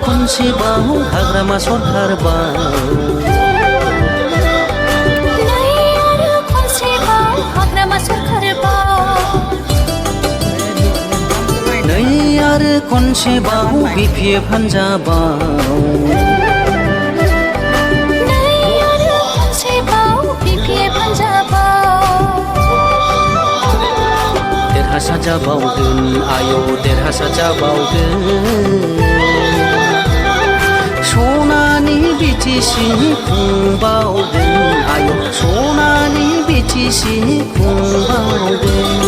खनसेबाव हाग्रामा सरखारबाव नै आरो खनसेबाव बिपिएफ हान्जाबाव देरहासार जाबावगोन आयौ देरहासार जाबावगोन सनानि बिटिसि खुंबावगोन आयौ सनानि बिटिसि खुंबावगोन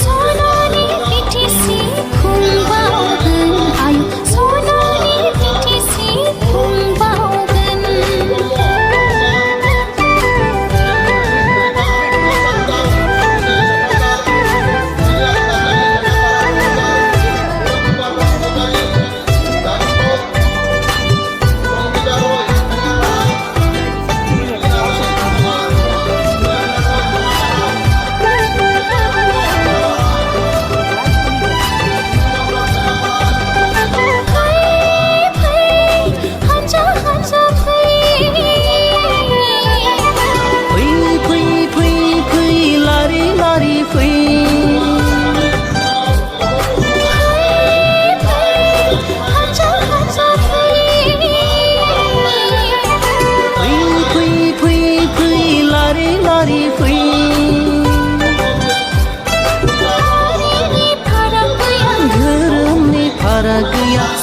सनानि बिटिसि खुंबावगोन आयौ सनानि बिटिसि खुंबावगोन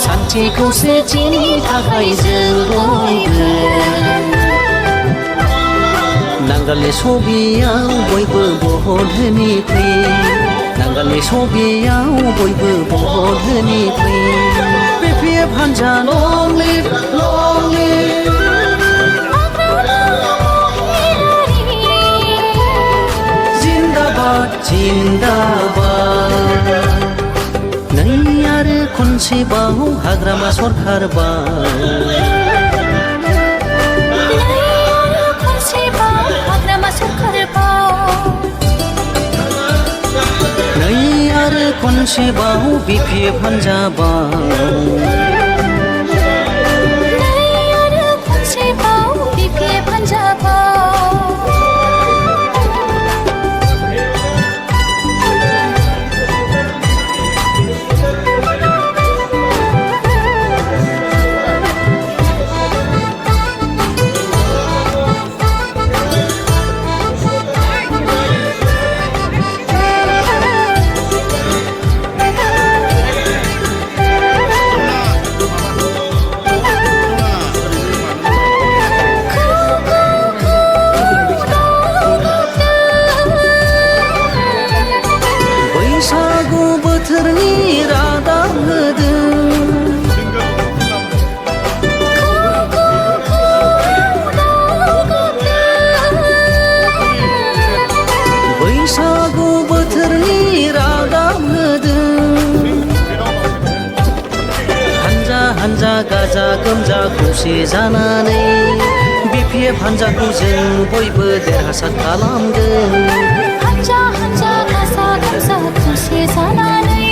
सान्थि खौसेथिनि थाखाय जों बयबो नांगालनि सबियाव बयबो भट होनि फै नांगालनि सबियाव बयबो भट होनि फै बिपिएफ हान्जा लं लिभ जिन्दाबाद जिन्दाबाद नै आरो खनसेबाव हाग्रामा सरखारबाव नै आरो खनसेबाव बिपिएफ हान्जाबाव बैसागु बोथोरनि रादाब होदों बैसागु बोथोरनि रादाब होदों हान्जा हान्जा गाजा गोमजा खौसे जानानै बिपिएफ हान्जाखौ जों बयबो देरहासार खालामगोन हान्जा हान्जा गाजा गोमजा खौसे जानानै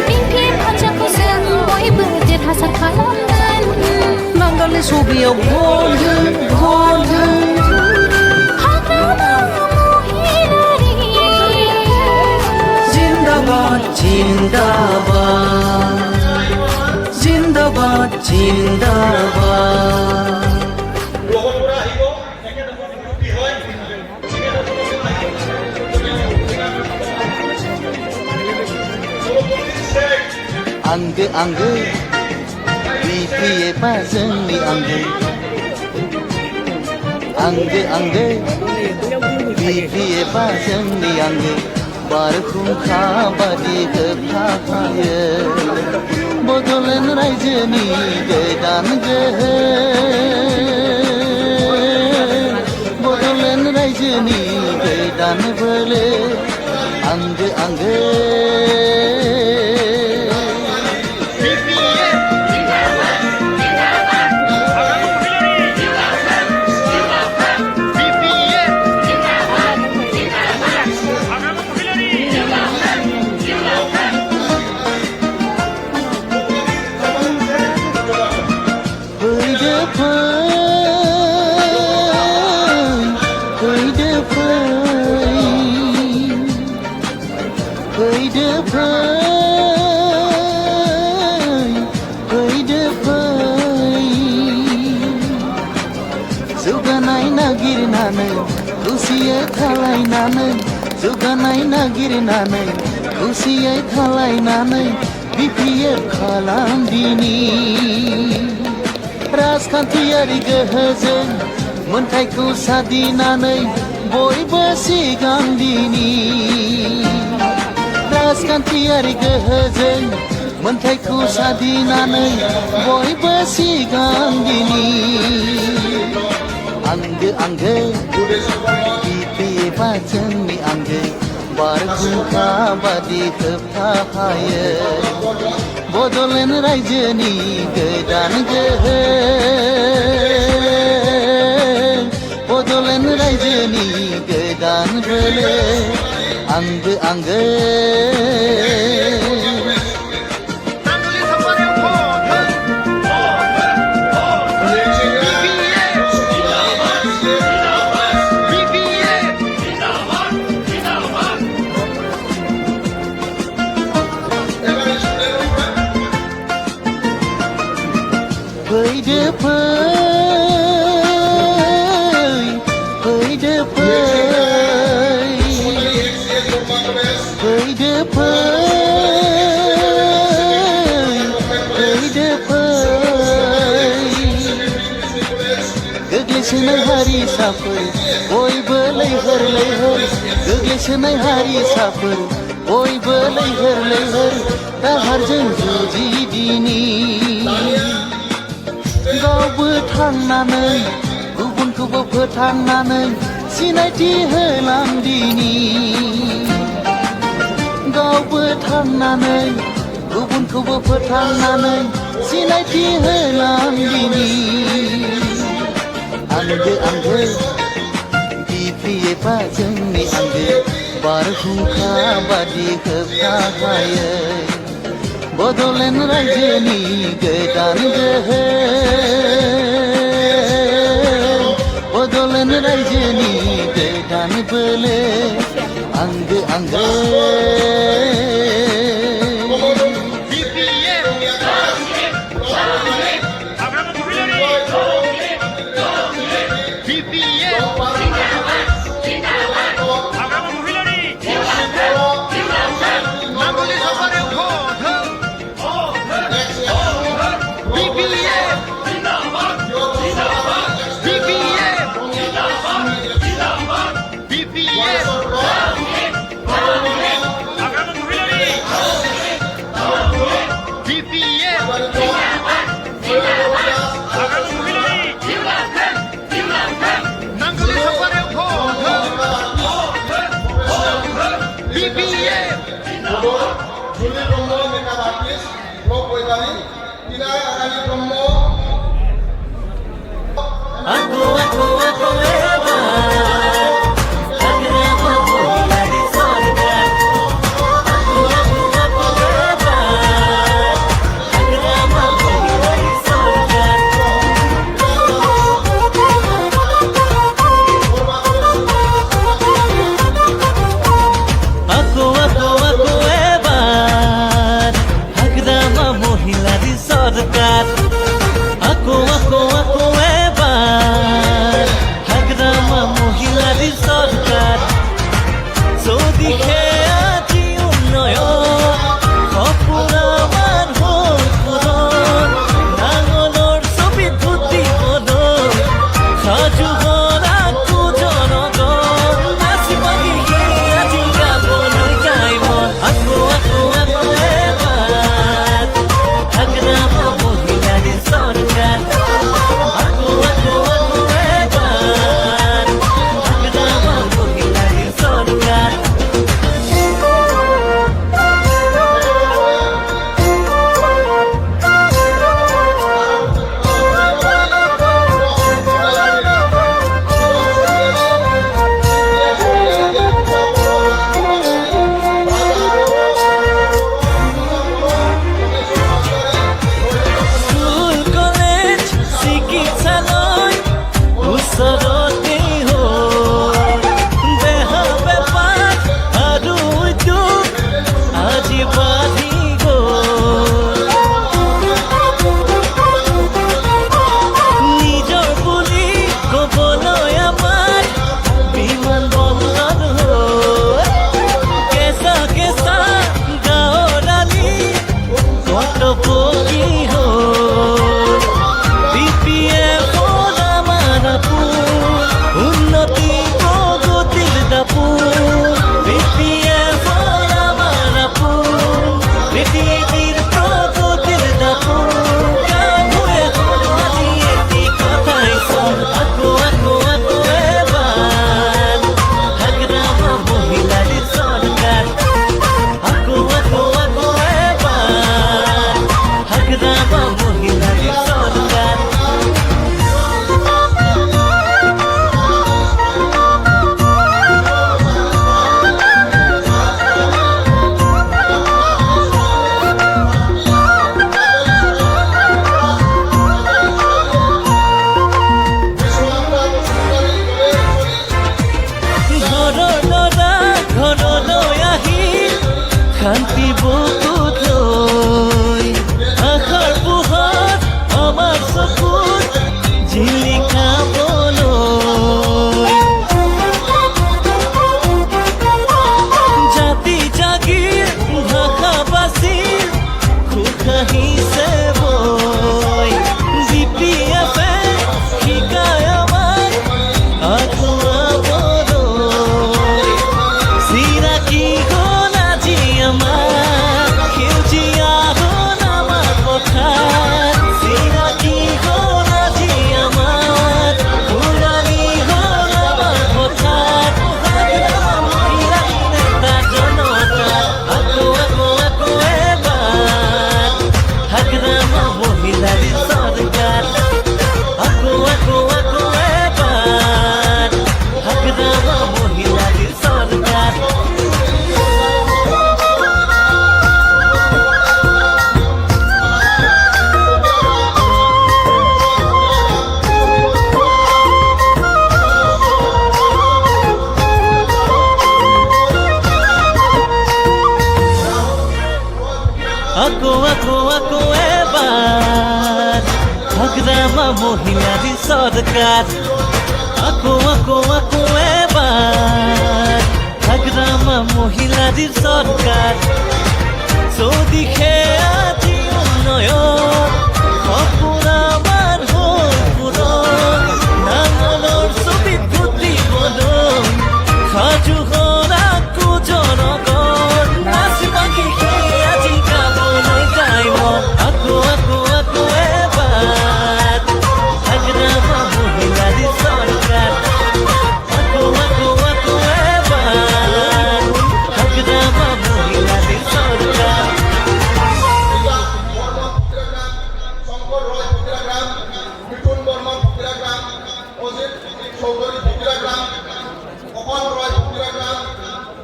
बिपिएफ हान्जाखौ जों बयबो देरहासार खालामगोन नांगालनि सबियाव भट हो हाग्रामा महिलारि जिन्दाबाद जिन्दाबाद जिन्दाबाद जिन्दाबाद आंगो आंगो बिपिएफआ जोंनि आंगो आंगो आंगो बिपिएफआ जोंनि आंगो बारहुंखा बादि होबथायो बड'लेण्ड रायजोनि गोदान गोहो बड'लेण्ड रायजोनि गोदान बोलो आंगो आंगो जौगानाय नागिरनानै खौसेयै खालायनानै जौगानाय नागिरनानै खौसेयै खालायनानै बिपिएफ खालामदिनि राजखान्थियारि गोहोजों मोनथायखौ सादिनानै बयबो सिगांदिनि राजखान्थियारि गोहोजों मोनथायखौ सादिनानै बयबो सिगांदिनि आंगो आंगो बिपिएफआ जोंनि आंगो बारहुंखा बादि होबथायो बड'लेण्ड रायजोनि गोदान गोहो बड'लेण्ड रायजोनि गोदान बोलो आंगो आंगो फैदो फैदो फैदो फैदो गोग्लैसोनाय हारिसाफोर बयबो लैहोर लैहोर गोग्लैसोनाय हारिसाफोर बयबो लैहोर लैहोर दाहारजों जुजिदिनि गावबो थांनानै गुबुनखौबो फोथांनानै सिनायथि होलांदिनि गावबो थांनानै गुबुनखौबो फोथांनानै सिनायथि होलांदिनि आंगो आंगो बिपिएफआ जोंनि आंगो बारहुंखा बादि होबथायो बड'लेण्ड रायजोनि गोदान गोहो बड'लेण्ड रायजोनि गोदान बोलो आंगो आंगो Aku ebar চকুত জিলিকাবলৈ জাতি জাগিৰ ভাষা বাচিৰ সুখ আহিছে বৈ জিপিএফে শিকায় আমাক আগুৱাবলৈ চিনাকি হ'ল আজি আমাৰ সেউজীয়া হ'ল আমাৰ পথাৰ চিনাকি হ'ল আজি আমাৰ পুৰণি হ'ল আমাৰ পথাৰ নেতা জনতা আকৌ আকৌ আকৌ এবাৰ হাগ্ৰামা মহিলাৰ চৰকাৰ আকৌ আকৌ আকৌ এবাৰ হাগ্ৰামা মহিলাৰ চৰকাৰ আকৌ আকৌ আকৌ এবাৰ হাগ্ৰামা মহিলাৰ চৰকাৰ আকৌ আকৌ আকৌ এবাৰ হাগ্ৰামা মহিলাৰ চৰকাৰ চৌদিশে আজি উন্নয়ন সপোন আমাৰ হ'ল পূৰণ নাঙলৰ ছবিত ফুটিবলৈ সাজু হ'ল আকৌ জনগণ নাচ বাগি সেই আজি গাবলৈ যায় মন আকৌ আকৌ আকৌ এবাৰ হাগ্ৰামা মহিলাৰ চৰকাৰ আকৌ আকৌ আকৌ এবাৰ হাগ্ৰামা মহিলাৰ চৰকাৰ শংকৰ ৰয় ফকিৰা গ্ৰাম, বিপুল বৰ্মন ফকিৰা গ্ৰাম, অজিত চৌধুৰী ফকিৰা গ্ৰাম, অকল ৰয় ফকিৰা গ্ৰাম,